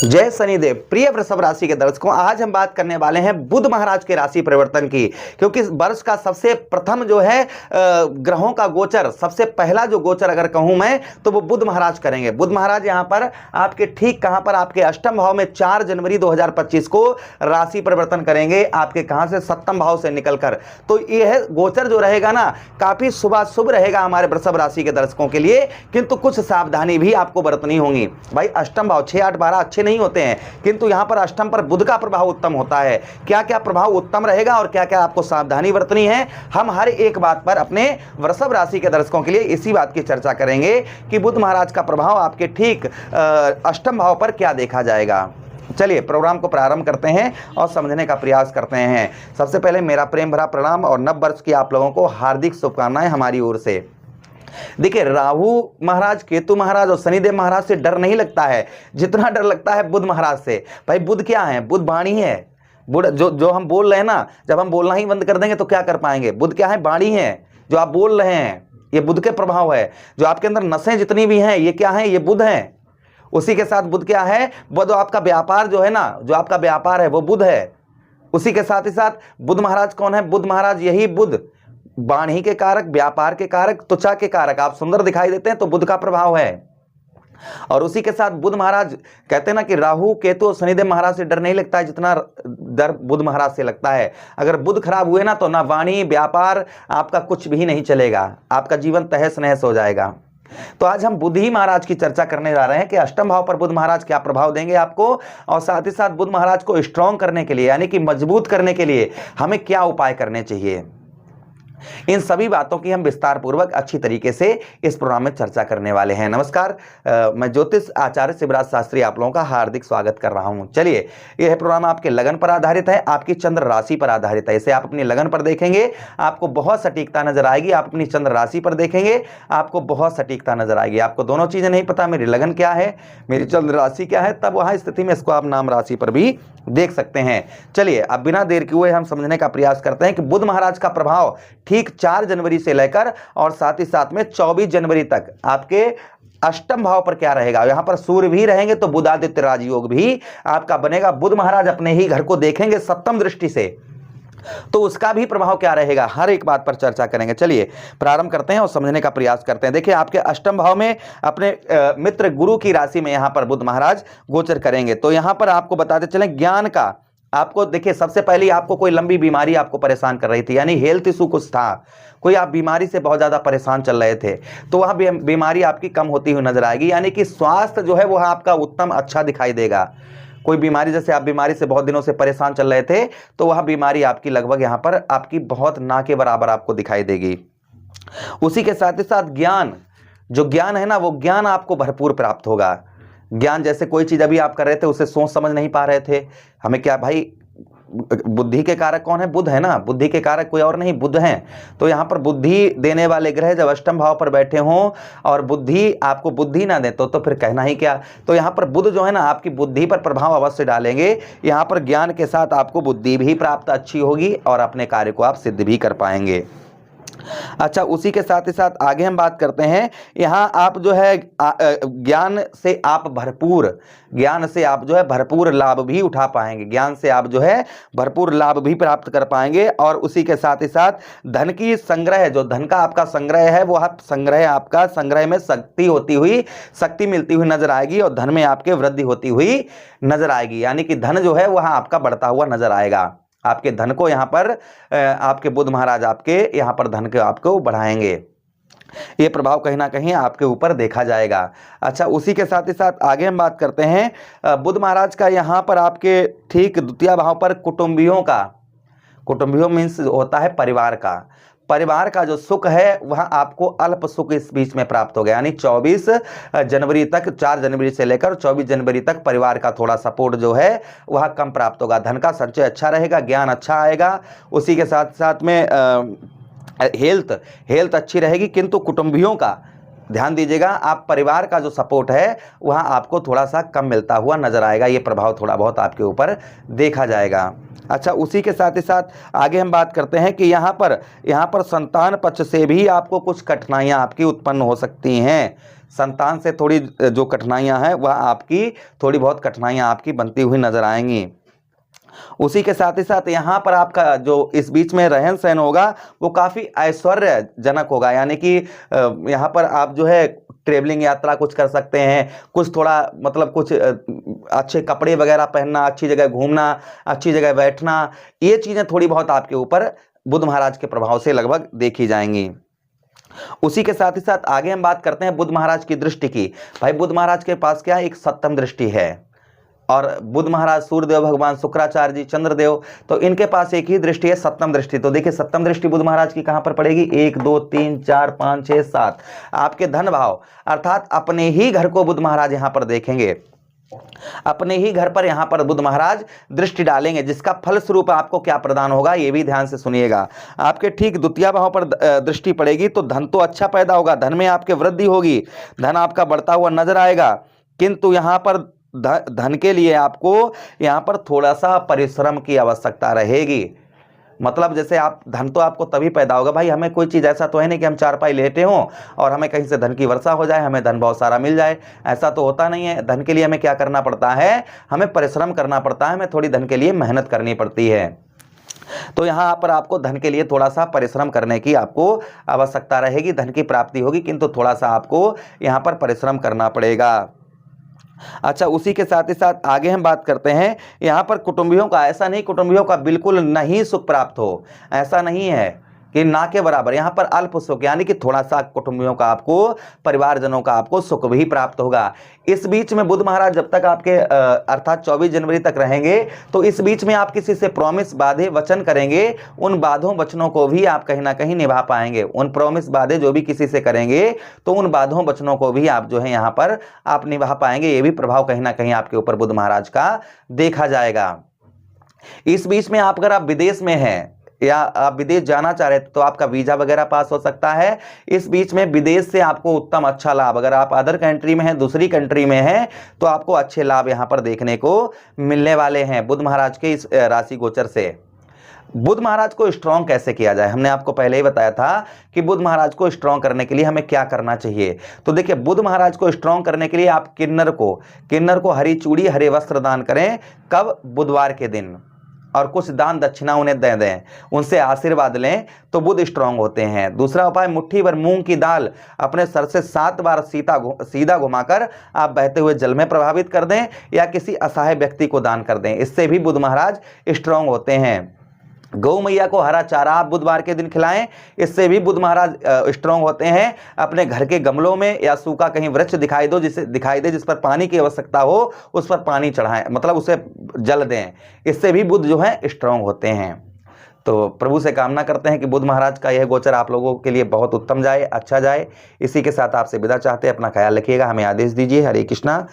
जय शनिदेव। प्रिय वृषभ राशि के दर्शकों, आज हम बात करने वाले हैं बुध महाराज के राशि परिवर्तन की, क्योंकि इस वर्ष का सबसे प्रथम जो है ग्रहों का गोचर, सबसे पहला जो गोचर अगर कहूं मैं तो वो बुध महाराज करेंगे। बुध महाराज यहां पर आपके ठीक कहां पर, आपके अष्टम भाव में 4 जनवरी 2025 को राशि परिवर्तन करेंगे। आपके कहां से? सप्तम भाव से निकलकर। तो यह गोचर जो रहेगा ना, काफी शुभ रहेगा हमारे वृषभ राशि के दर्शकों के लिए, किंतु कुछ सावधानी भी आपको बरतनी होगी। भाई अष्टम भाव 6, 8, 12 अच्छे नहीं होते हैं, किंतु यहां पर अष्टम पर बुध का प्रभाव उत्तम होता है। क्या क्या प्रभाव उत्तम रहेगा और क्या क्या आपको सावधानी बरतनी है, हम हर एक बात पर अपने वृषभ राशि के दर्शकों के लिए इसी बात की चर्चा करेंगे कि बुध महाराज का प्रभाव आपके ठीक अष्टम भाव पर क्या देखा जाएगा। चलिए प्रोग्राम को प्रारंभ करते हैं और समझने का प्रयास करते हैं। सबसे पहले मेरा प्रेम भरा प्रणाम और नव वर्ष की आप लोगों को हार्दिक शुभकामनाएं हमारी ओर से। देखिए, राहु महाराज, केतु महाराज और शनिदेव महाराज से डर नहीं लगता है जितना डर लगता है बुध महाराज से। भाई बुध क्या है? बुध वाणी है। बुध जो हम बोल रहे हैं ना, जब हम बोलना ही बंद कर देंगे तो क्या कर पाएंगे? बुध क्या है? वाणी है। जो आप बोल रहे हैं ये बुध के प्रभाव है। जो आपके अंदर नसें जितनी भी हैं ये क्या है? ये बुध है। उसी के साथ बुध क्या है? वो जो आपका व्यापार जो है ना, जो आपका व्यापार है वो बुध है। उसी के साथ ही साथ बुध महाराज कौन है? बुध महाराज यही बुध, वाणी के कारक, व्यापार के कारक, त्वचा के कारक। आप सुंदर दिखाई देते हैं तो बुध का प्रभाव है। और उसी के साथ बुध महाराज, कहते हैं ना कि राहु केतु और शनिदेव महाराज से डर नहीं लगता है जितना डर बुध महाराज से लगता है। अगर बुध खराब हुए ना तो ना वाणी, व्यापार, आपका कुछ भी नहीं चलेगा, आपका जीवन तहस नहस हो जाएगा। तो आज हम बुध ही महाराज की चर्चा करने जा रहे हैं कि अष्टम भाव पर बुध महाराज क्या प्रभाव देंगे आपको, और साथ ही साथ बुध महाराज को स्ट्रॉन्ग करने के लिए, यानी कि मजबूत करने के लिए हमें क्या उपाय करने चाहिए। इन सभी बातों की हम विस्तार पूर्वक अच्छी तरीके से इस प्रोग्राम में चर्चा करने वाले हैं। नमस्कार, मैं ज्योतिष आचार्य शिवराज शास्त्री आप लोगों का हार्दिक स्वागत कर रहा हूं। चलिए, यह प्रोग्राम आपके लगन पर आधारित है, आपकी चंद्र राशि पर आधारित है। इसे आप अपनी लगन पर देखेंगे आपको बहुत सटीकता नजर आएगी, आप अपनी चंद्र राशि पर देखेंगे आपको बहुत सटीकता नजर आएगी। आपको दोनों चीजें नहीं पता, मेरी लगन क्या है, मेरी चंद्र राशि क्या है, तब वहां स्थिति में इसको आप नाम राशि पर भी देख सकते हैं। चलिए, अब बिना देर किए हुए हम समझने का प्रयास करते हैं कि बुध महाराज का प्रभाव ठीक 4 जनवरी से लेकर और साथ ही साथ में 24 जनवरी तक आपके अष्टम भाव पर क्या रहेगा। यहां पर सूर्य भी रहेंगे तो बुधादित्य राजयोग भी आपका बनेगा। बुध महाराज अपने ही घर को देखेंगे सप्तम दृष्टि से, तो उसका भी प्रभाव क्या रहेगा, हर एक बात पर चर्चा करेंगे। चलिए प्रारंभ करते हैं और समझने का प्रयास करते हैं। देखिए, आपके अष्टम भाव में अपने मित्र गुरु की राशि में यहां पर बुध महाराज गोचर करेंगे। तो यहां पर आपको बताते चलें ज्ञान का, आपको देखिए सबसे पहले आपको कोई लंबी बीमारी आपको परेशान कर रही थी, यानी हेल्थ इशू कुछ था, कोई आप बीमारी से बहुत ज्यादा परेशान चल रहे थे, तो वह बीमारी आपकी कम होती हुई नजर आएगी। यानी कि स्वास्थ्य जो है वह आपका उत्तम अच्छा दिखाई देगा। कोई बीमारी, जैसे आप बीमारी से बहुत दिनों से परेशान चल रहे थे, तो वह बीमारी आपकी लगभग यहां पर आपकी बहुत ना के बराबर आपको दिखाई देगी। उसी के साथ ही साथ ज्ञान, जो ज्ञान है ना, वो ज्ञान आपको भरपूर प्राप्त होगा। ज्ञान, जैसे कोई चीज अभी आप कर रहे थे उसे सोच समझ नहीं पा रहे थे, हमें क्या, भाई बुद्धि के कारक कौन है? बुध है ना, बुद्धि के कारक कोई और नहीं, बुध हैं। तो यहां पर बुद्धि देने वाले ग्रह जब अष्टम भाव पर बैठे हों और बुद्धि आपको बुद्धि ना दे तो फिर कहना ही क्या। तो यहां पर बुध जो है ना आपकी बुद्धि पर प्रभाव अवश्य डालेंगे। यहां पर ज्ञान के साथ आपको बुद्धि भी प्राप्त अच्छी होगी और अपने कार्य को आप सिद्ध भी कर पाएंगे। अच्छा, उसी के साथ ही साथ आगे हम बात करते हैं। यहां आप जो है ज्ञान से आप भरपूर लाभ भी उठा पाएंगे। ज्ञान से आप जो है भरपूर लाभ भी प्राप्त कर पाएंगे। और उसी के साथ ही साथ धन की संग्रह, जो धन का आपका संग्रह है वो आप संग्रह में शक्ति मिलती हुई नजर आएगी और धन में आपके वृद्धि होती हुई नजर आएगी। यानी कि धन जो है वह आपका बढ़ता हुआ नजर आएगा। आपके धन को यहाँ पर आपके बुध महाराज आपके यहाँ पर धन के आपको बढ़ाएंगे। ये प्रभाव कहीं ना कहीं आपके ऊपर देखा जाएगा। अच्छा, उसी के साथ ही साथ आगे हम बात करते हैं बुध महाराज का यहाँ पर आपके ठीक द्वितीय भाव पर कुटुंबियों मीन्स होता है परिवार का जो सुख है वह आपको अल्प सुख इस बीच में प्राप्त हो गया। यानी 24 जनवरी तक, 4 जनवरी से लेकर 24 जनवरी तक परिवार का थोड़ा सपोर्ट जो है वह कम प्राप्त होगा। धन का संचय अच्छा रहेगा, ज्ञान अच्छा आएगा। उसी के साथ साथ में हेल्थ अच्छी रहेगी, किंतु कुटुंबियों का ध्यान दीजिएगा, आप परिवार का जो सपोर्ट है वह आपको थोड़ा सा कम मिलता हुआ नजर आएगा, ये प्रभाव थोड़ा बहुत आपके ऊपर देखा जाएगा। अच्छा, उसी के साथ ही साथ आगे हम बात करते हैं कि यहाँ पर संतान पक्ष से भी आपको कुछ कठिनाइयाँ आपकी उत्पन्न हो सकती हैं। संतान से थोड़ी जो कठिनाइयाँ हैं वह आपकी थोड़ी बहुत कठिनाइयाँ आपकी बनती हुई नजर आएंगी। उसी के साथ ही साथ यहाँ पर आपका जो इस बीच में रहन सहन होगा वो काफ़ी ऐश्वर्यजनक होगा, यानी कि यहाँ पर आप जो है ट्रेवलिंग यात्रा कुछ कर सकते हैं, कुछ थोड़ा मतलब कुछ अच्छे कपड़े वगैरह पहनना, अच्छी जगह घूमना, अच्छी जगह बैठना, ये चीज़ें थोड़ी बहुत आपके ऊपर बुध महाराज के प्रभाव से लगभग देखी जाएंगी। उसी के साथ ही साथ आगे हम बात करते हैं बुध महाराज की दृष्टि की। भाई बुध महाराज के पास क्या है, एक सप्तम दृष्टि है, और बुध महाराज, सूर्यदेव भगवान, शुक्राचार्य जी, चंद्रदेव, तो इनके पास एक ही दृष्टि है, सप्तम दृष्टि। तो देखिए सप्तम दृष्टि बुध महाराज की कहां पर पड़ेगी, 1 2 3 4 5 6 7 आपके धन भाव, अर्थात अपने ही घर को बुध महाराज यहां पर देखेंगे, अपने ही घर पर यहां पर बुध महाराज दृष्टि डालेंगे, जिसका फल स्वरूप आपको क्या प्रदान होगा ये भी ध्यान से सुनिएगा। आपके ठीक द्वितीय भाव पर दृष्टि पड़ेगी तो धन तो अच्छा पैदा होगा, धन में आपके वृद्धि होगी, धन आपका बढ़ता हुआ नजर आएगा, किंतु यहां पर धन के लिए आपको यहां पर थोड़ा सा परिश्रम की आवश्यकता रहेगी। मतलब जैसे आप धन तो आपको तभी पैदा होगा, भाई हमें कोई चीज़ ऐसा तो है नहीं कि हम चारपाई लेटे हों और हमें कहीं से धन की वर्षा हो जाए, हमें धन बहुत सारा मिल जाए, ऐसा तो होता नहीं है। धन के लिए हमें क्या करना पड़ता है, हमें परिश्रम करना पड़ता है, हमें थोड़ी धन के लिए मेहनत करनी पड़ती है। तो यहाँ पर आपको धन के लिए थोड़ा सा परिश्रम करने की आपको आवश्यकता रहेगी, धन की प्राप्ति होगी, किंतु थोड़ा सा आपको यहाँ पर परिश्रम करना पड़ेगा। अच्छा, उसी के साथ ही साथ आगे हम बात करते हैं, यहाँ पर कुटुंबियों का, ऐसा नहीं कुटुंबियों का बिल्कुल नहीं सुख प्राप्त हो, ऐसा नहीं है कि ना के बराबर, यहाँ पर अल्प सुख, यानी कि थोड़ा सा कुटुंबियों का आपको, परिवारजनों का आपको सुख भी प्राप्त होगा। इस बीच में बुध महाराज जब तक आपके अर्थात 24 जनवरी तक रहेंगे, तो इस बीच में आप किसी से प्रॉमिस, बाधे, वचन करेंगे, उन बाधों वचनों को भी आप कहीं ना कहीं निभा पाएंगे। उन प्रॉमिस, बाधे जो भी किसी से करेंगे तो उन बाधों वचनों को भी आप जो है यहाँ पर आप निभा पाएंगे, ये भी प्रभाव कहीं ना कहीं आपके ऊपर बुध महाराज का देखा जाएगा। इस बीच में आप अगर आप विदेश में हैं या आप विदेश जाना चाह रहे हैं तो आपका वीजा वगैरह पास हो सकता है। इस बीच में विदेश से आपको उत्तम अच्छा लाभ, अगर आप अदर कंट्री में हैं, दूसरी कंट्री में हैं, तो आपको अच्छे लाभ यहां पर देखने को मिलने वाले हैं बुध महाराज के इस राशि गोचर से। बुध महाराज को स्ट्रॉन्ग कैसे किया जाए, हमने आपको पहले ही बताया था कि बुध महाराज को स्ट्रॉन्ग करने के लिए हमें क्या करना चाहिए। तो देखिए बुध महाराज को स्ट्रॉन्ग करने के लिए आप किन्नर को हरी चूड़ी, हरे वस्त्र दान करें। कब, बुधवार के दिन, और कुछ दान दक्षिणा उन्हें दे दें, उनसे आशीर्वाद लें, तो बुध स्ट्रांग होते हैं। दूसरा उपाय, मुट्ठी भर मूंग की दाल अपने सर से 7 बार सीधा घुमाकर आप बहते हुए जल में प्रभावित कर दें या किसी असहाय व्यक्ति को दान कर दें, इससे भी बुध महाराज स्ट्रांग होते हैं। गौ मैया को हरा चारा आप बुधवार के दिन खिलाएं, इससे भी बुध महाराज स्ट्रांग होते हैं। अपने घर के गमलों में या सूखा कहीं वृक्ष दिखाई दे जिस पर पानी की आवश्यकता हो, उस पर पानी चढ़ाएं, मतलब उसे जल दें, इससे भी बुध जो है स्ट्रांग होते हैं। तो प्रभु से कामना करते हैं कि बुध महाराज का यह गोचर आप लोगों के लिए बहुत उत्तम जाए, अच्छा जाए। इसी के साथ आपसे विदा चाहते हैं, अपना ख्याल रखिएगा, हमें आदेश दीजिए। हरे कृष्णा।